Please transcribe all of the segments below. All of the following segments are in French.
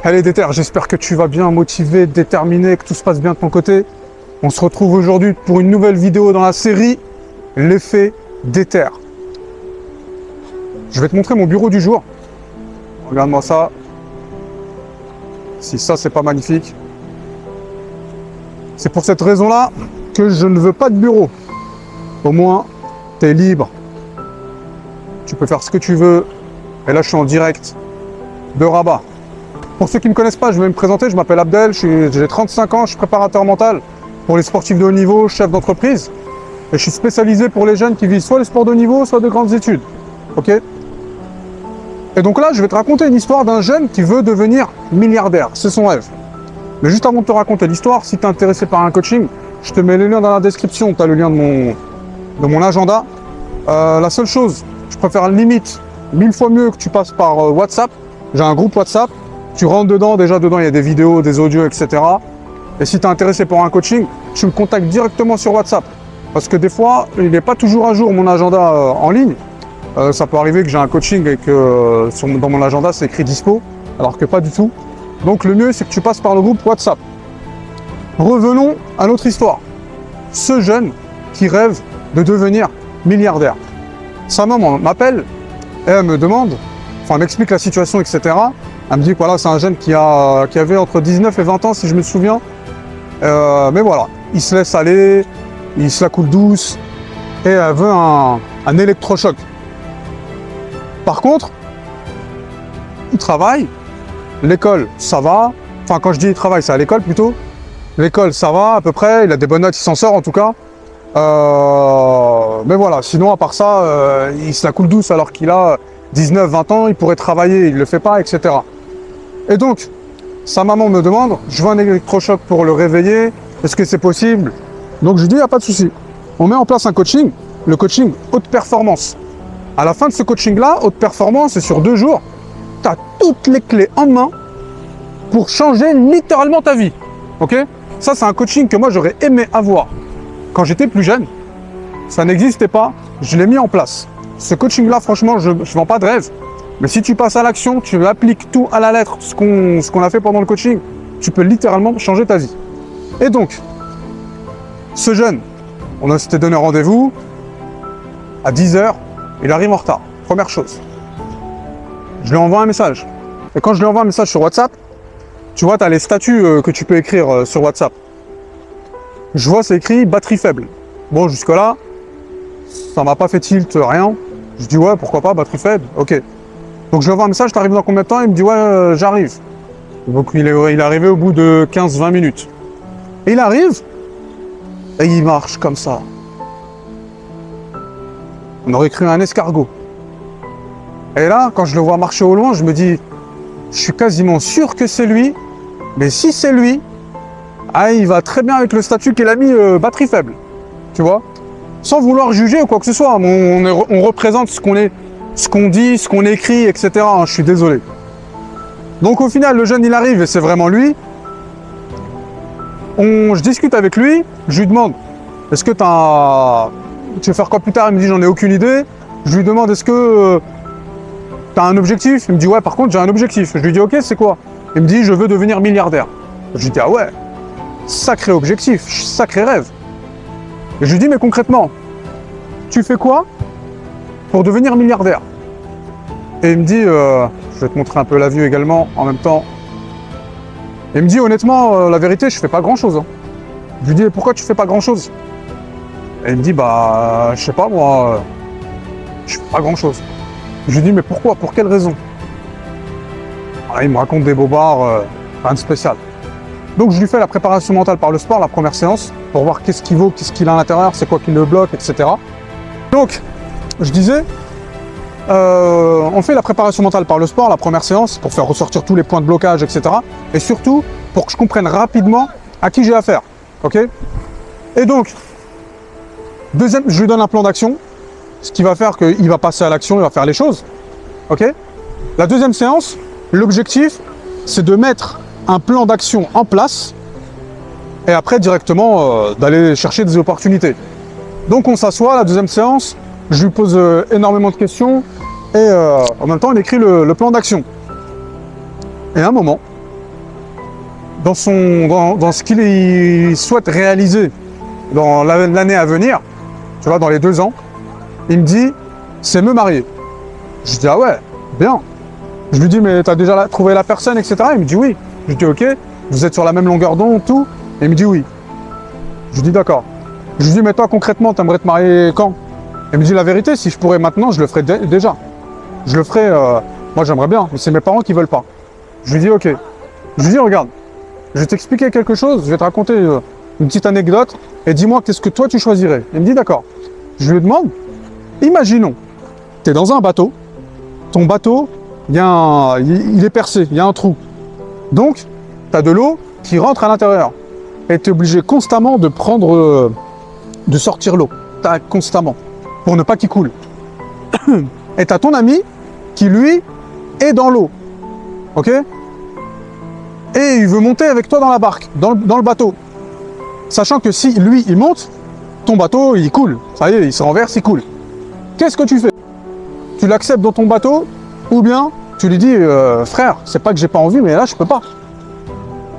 Allez Déter, j'espère que tu vas bien, motivé, déterminé, que tout se passe bien de ton côté. On se retrouve aujourd'hui pour une nouvelle vidéo dans la série L'effet Déter. Je vais te montrer mon bureau du jour. Regarde-moi ça. Si ça, c'est pas magnifique. C'est pour cette raison-là que je ne veux pas de bureau. Au moins, tu es libre. Tu peux faire ce que tu veux. Et là, je suis en direct de Rabat. Pour ceux qui ne me connaissent pas, je vais me présenter. Je m'appelle Abdel, j'ai 35 ans, je suis préparateur mental pour les sportifs de haut niveau, chef d'entreprise. Et je suis spécialisé pour les jeunes qui visent soit les sports de haut niveau, soit de grandes études. Ok? Et donc là, je vais te raconter une histoire d'un jeune qui veut devenir milliardaire. C'est son rêve. Mais juste avant de te raconter l'histoire, si tu es intéressé par un coaching, je te mets le lien dans la description. Tu as le lien de mon agenda. La seule chose, je préfère limite 1000 fois mieux que tu passes par WhatsApp. J'ai un groupe WhatsApp. Tu rentres dedans, déjà dedans il y a des vidéos, des audios, etc. Et si tu es intéressé pour un coaching, tu me contactes directement sur WhatsApp. Parce que des fois, il n'est pas toujours à jour mon agenda en ligne. Ça peut arriver que j'ai un coaching et que dans mon agenda c'est écrit dispo, alors que pas du tout. Donc le mieux c'est que tu passes par le groupe WhatsApp. Revenons à notre histoire. Ce jeune qui rêve de devenir milliardaire. Sa maman m'appelle et elle me demande, enfin elle m'explique la situation, etc. Elle me dit que voilà, c'est un jeune qui avait entre 19 et 20 ans, si je me souviens. Mais voilà, il se laisse aller, il se la coule douce, et elle veut un électrochoc. Par contre, il travaille, l'école, ça va. Enfin, quand je dis il travaille, c'est à l'école plutôt. L'école, ça va à peu près, il a des bonnes notes, il s'en sort en tout cas. Mais voilà, sinon, à part ça, il se la coule douce alors qu'il a 19, 20 ans, il pourrait travailler, il ne le fait pas, etc. Et donc, sa maman me demande, je veux un électrochoc pour le réveiller, est-ce que c'est possible? Donc je lui dis, il n'y a pas de souci. On met en place un coaching, le coaching haute performance. À la fin de ce coaching-là, haute performance, et sur 2 jours, tu as toutes les clés en main pour changer littéralement ta vie. Ok? Ça, c'est un coaching que moi, j'aurais aimé avoir quand j'étais plus jeune. Ça n'existait pas, je l'ai mis en place. Ce coaching-là, franchement, je ne vends pas de rêve. Mais si tu passes à l'action, tu appliques tout à la lettre, ce qu'on a fait pendant le coaching, tu peux littéralement changer ta vie. Et donc, ce jeune, on s'était donné rendez-vous à 10 h, il arrive en retard. Première chose. Je lui envoie un message. Et quand je lui envoie un message sur WhatsApp, tu vois, tu as les statuts que tu peux écrire sur WhatsApp. Je vois, c'est écrit batterie faible. Bon, jusque-là, ça m'a pas fait tilt, rien. Je dis ouais, pourquoi pas, batterie faible, ok. Donc je lui envoie un message, t'arrives dans combien de temps? Il me dit ouais, j'arrive. Donc il est arrivé au bout de 15-20 minutes. Et il arrive, et il marche comme ça. On aurait cru un escargot. Et là, quand je le vois marcher au loin, je me dis, je suis quasiment sûr que c'est lui, mais si c'est lui, ah, il va très bien avec le statut qu'il a mis batterie faible. Tu vois? Sans vouloir juger ou quoi que ce soit, on représente ce qu'on est. Ce qu'on dit, ce qu'on écrit, etc. Je suis désolé. Donc au final, le jeune, il arrive et c'est vraiment lui. Je discute avec lui, je lui demande, est-ce que tu veux faire quoi plus tard? Il me dit, j'en ai aucune idée. Je lui demande, est-ce que tu as un objectif? Il me dit, ouais, par contre, j'ai un objectif. Je lui dis, ok, c'est quoi? Il me dit, je veux devenir milliardaire. Je lui dis, ah ouais, sacré objectif, sacré rêve. Et je lui dis, mais concrètement, tu fais quoi pour devenir milliardaire? Et il me dit, je vais te montrer un peu la vue également en même temps. Il me dit honnêtement, la vérité, je fais pas grand chose. Hein. Je lui dis, pourquoi tu fais pas grand chose? Et il me dit, bah, je sais pas moi, je fais pas grand chose. Je lui dis, mais pourquoi? Pour quelle raison? Alors, il me raconte des bobards, rien de spécial. Donc je lui fais la préparation mentale par le sport, la première séance, pour voir qu'est-ce qu'il vaut, qu'est-ce qu'il a à l'intérieur, c'est quoi qui le bloque, etc. Donc, je disais, on fait la préparation mentale par le sport, la première séance, pour faire ressortir tous les points de blocage, etc. Et surtout, pour que je comprenne rapidement à qui j'ai affaire. Ok? Et donc, deuxième, je lui donne un plan d'action, ce qui va faire qu'il va passer à l'action, il va faire les choses. Ok? La deuxième séance, l'objectif, c'est de mettre un plan d'action en place et après directement d'aller chercher des opportunités. Donc on s'assoit, la deuxième séance, je lui pose énormément de questions et en même temps, il écrit le plan d'action. Et à un moment, dans ce qu'il souhaite réaliser dans l'année à venir, tu vois, dans les 2 ans, il me dit, c'est me marier. Je dis, ah ouais, bien. Je lui dis, mais t'as déjà trouvé la personne, etc. Il me dit oui. Je lui dis, ok, vous êtes sur la même longueur d'onde, tout. Et il me dit oui. Je lui dis, d'accord. Je lui dis, mais toi, concrètement, t'aimerais te marier quand? Il me dit, la vérité, si je pourrais maintenant, je le ferais déjà. Je le ferais, moi j'aimerais bien, mais c'est mes parents qui veulent pas. Je lui dis, ok. Je lui dis, regarde, je vais t'expliquer quelque chose, je vais te raconter une petite anecdote, et dis-moi qu'est-ce que toi tu choisirais. Il me dit, d'accord. Je lui demande, imaginons, tu es dans un bateau, ton bateau, il est percé, il y a un trou. Donc, tu as de l'eau qui rentre à l'intérieur. Et tu es obligé constamment de de sortir l'eau. Constamment. Pour ne pas qu'il coule. Et tu as ton ami qui, lui, est dans l'eau. Ok? Et il veut monter avec toi dans la barque, dans le bateau. Sachant que si lui, il monte, ton bateau, il coule. Ça y est, il se renverse, il coule. Qu'est-ce que tu fais? Tu l'acceptes dans ton bateau, ou bien tu lui dis, frère, c'est pas que j'ai pas envie, mais là, je peux pas.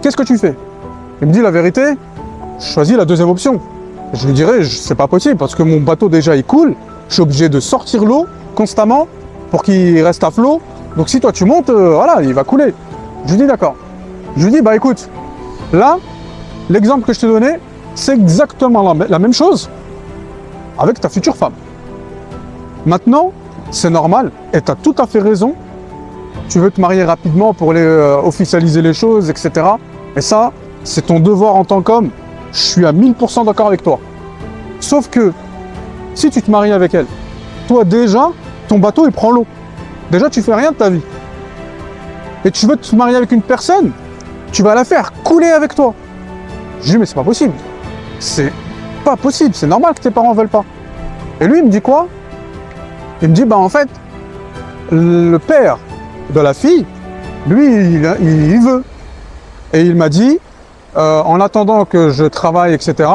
Qu'est-ce que tu fais? Il me dit la vérité, je choisis la deuxième option. Je lui dirais, c'est pas possible, parce que mon bateau, déjà, il coule. Je suis obligé de sortir l'eau constamment pour qu'il reste à flot. Donc si toi, tu montes, voilà, il va couler. Je lui dis, d'accord. Je lui dis, bah écoute, là, l'exemple que je t'ai donné, c'est exactement la même chose avec ta future femme. Maintenant, c'est normal, et tu as tout à fait raison. Tu veux te marier rapidement pour officialiser les choses, etc. Et ça, c'est ton devoir en tant qu'homme. Je suis à 1000% d'accord avec toi. Sauf que, si tu te maries avec elle, toi déjà, ton bateau, il prend l'eau. Déjà, tu fais rien de ta vie. Et tu veux te marier avec une personne, tu vas la faire couler avec toi. Je dis, mais c'est pas possible. C'est pas possible, c'est normal que tes parents veulent pas. Et lui, il me dit quoi? Il me dit, bah en fait, le père de la fille, lui, il veut. Et il m'a dit, en attendant que je travaille, etc.,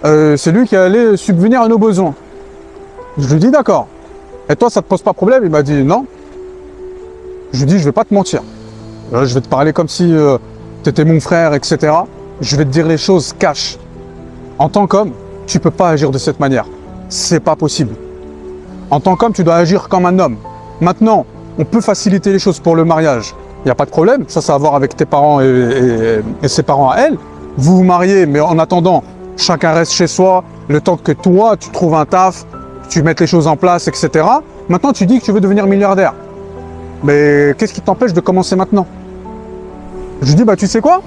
c'est lui qui allait subvenir à nos besoins. Je lui dis, d'accord. Et toi, ça te pose pas problème? Il m'a dit, non. Je lui dis, je vais pas te mentir. Je vais te parler comme si tu étais mon frère, etc. Je vais te dire les choses cash. En tant qu'homme, tu peux pas agir de cette manière. C'est pas possible. En tant qu'homme, tu dois agir comme un homme. Maintenant, on peut faciliter les choses pour le mariage. Il n'y a pas de problème. Ça a à voir avec tes parents et ses parents à elle. Vous vous mariez, mais en attendant, chacun reste chez soi. Le temps que toi, tu trouves un taf, tu mettes les choses en place, etc. Maintenant, tu dis que tu veux devenir milliardaire. Mais qu'est-ce qui t'empêche de commencer maintenant? Je lui dis, bah tu sais quoi?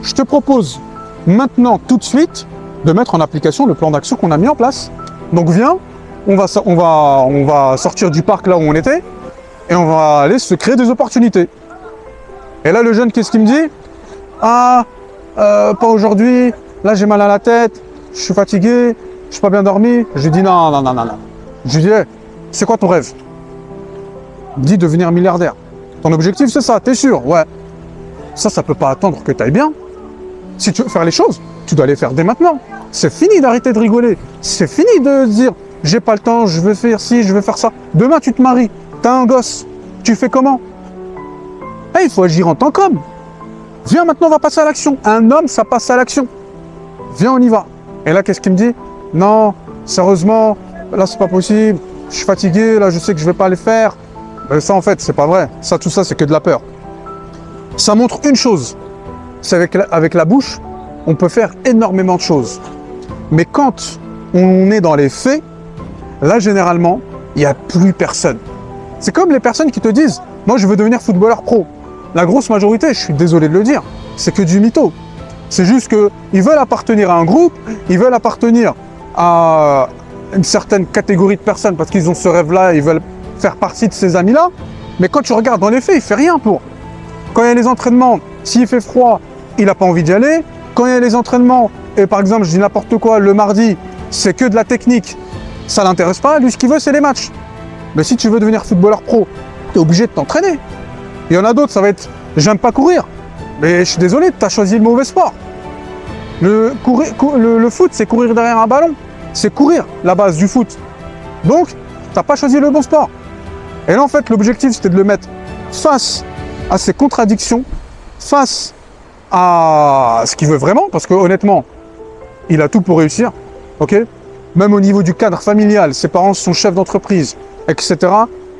Je te propose maintenant, tout de suite, de mettre en application le plan d'action qu'on a mis en place. Donc viens, on va sortir du parc là où on était et on va aller se créer des opportunités. Et là, le jeune, qu'est-ce qu'il me dit? Ah, pas aujourd'hui, là j'ai mal à la tête, je suis fatigué, je suis pas bien dormi. Je lui dis non. Je lui dis, hey, c'est quoi ton rêve? Il me dit devenir milliardaire. Ton objectif, c'est ça, t'es sûr? Ouais. Ça peut pas attendre que tu ailles bien. Si tu veux faire les choses, tu dois les faire dès maintenant. C'est fini d'arrêter de rigoler. C'est fini de dire, j'ai pas le temps, je veux faire ci, je veux faire ça. Demain, tu te maries, t'as un gosse. Tu fais comment? Il faut agir en tant qu'homme. Viens, maintenant, on va passer à l'action. Un homme, ça passe à l'action. Viens, on y va. Et là, qu'est-ce qu'il me dit? Non, sérieusement, là, c'est pas possible. Je suis fatigué, là, je sais que je vais pas les faire. Mais ça, en fait, c'est pas vrai. Ça, tout ça, c'est que de la peur. Ça montre une chose. C'est avec la bouche, on peut faire énormément de choses. Mais quand on est dans les faits, là, généralement, il n'y a plus personne. C'est comme les personnes qui te disent « Moi, je veux devenir footballeur pro ». La grosse majorité, je suis désolé de le dire, c'est que du mytho. C'est juste qu'ils veulent appartenir à un groupe, ils veulent appartenir à une certaine catégorie de personnes parce qu'ils ont ce rêve-là, ils veulent faire partie de ces amis-là. Mais quand tu regardes dans les faits, il ne fait rien pour. Quand il y a les entraînements, s'il fait froid, il n'a pas envie d'y aller. Quand il y a les entraînements, et par exemple, je dis n'importe quoi, le mardi, c'est que de la technique, ça ne l'intéresse pas. Lui, ce qu'il veut, c'est les matchs. Mais si tu veux devenir footballeur pro, tu es obligé de t'entraîner. Il y en a d'autres, ça va être « j'aime pas courir ». Mais je suis désolé, tu as choisi le mauvais sport. Le foot, c'est courir derrière un ballon. C'est courir, la base du foot. Donc, tu n'as pas choisi le bon sport. Et là, en fait, l'objectif, c'était de le mettre face à ces contradictions, face à ce qu'il veut vraiment, parce que honnêtement, il a tout pour réussir, ok? Même au niveau du cadre familial, ses parents sont chefs d'entreprise, etc.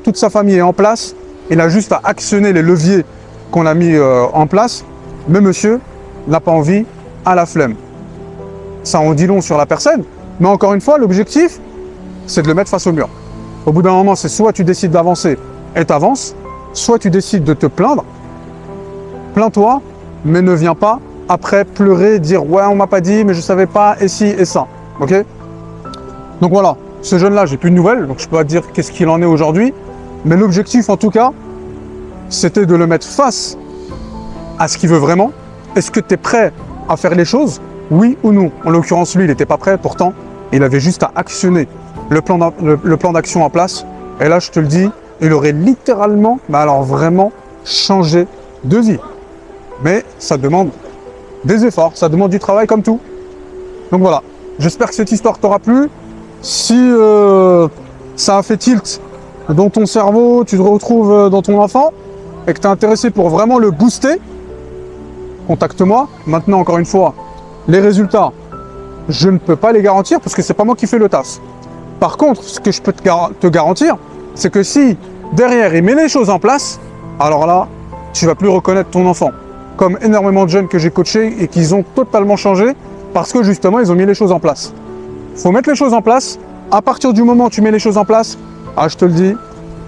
Toute sa famille est en place, il a juste à actionner les leviers qu'on a mis en place, mais monsieur n'a pas envie, à la flemme. Ça en dit long sur la personne, mais encore une fois, l'objectif, c'est de le mettre face au mur. Au bout d'un moment, c'est soit tu décides d'avancer et t'avances, soit tu décides de te plaindre, plains-toi, mais ne viens pas après pleurer, dire « ouais, on m'a pas dit, mais je savais pas, et si, et ça ». Ok? Donc voilà, ce jeune-là, j'ai plus de nouvelles, donc je peux pas te dire qu'est-ce qu'il en est aujourd'hui, mais l'objectif, en tout cas, c'était de le mettre face à ce qu'il veut vraiment. Est-ce que tu es prêt à faire les choses? Oui ou non? En l'occurrence, lui, il n'était pas prêt, pourtant, il avait juste à actionner le plan d'action en place. Et là, je te le dis, il aurait littéralement, mais alors vraiment, changé de vie. Mais ça demande des efforts, ça demande du travail comme tout. Donc voilà, j'espère que cette histoire t'aura plu. Si ça a fait tilt dans ton cerveau, tu te retrouves dans ton enfant et que tu es intéressé pour vraiment le booster, contacte-moi. Maintenant, encore une fois, les résultats, je ne peux pas les garantir parce que c'est pas moi qui fais le taf. Par contre, ce que je peux te garantir, c'est que si derrière il met les choses en place, alors là, tu vas plus reconnaître ton enfant. Comme énormément de jeunes que j'ai coachés et qui ont totalement changé parce que justement, ils ont mis les choses en place. Il faut mettre les choses en place. À partir du moment où tu mets les choses en place, ah, je te le dis,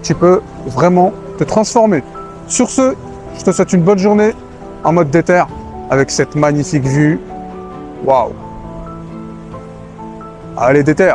tu peux vraiment te transformer. Sur ce, je te souhaite une bonne journée en mode déter avec cette magnifique vue. Waouh! Allez, déter!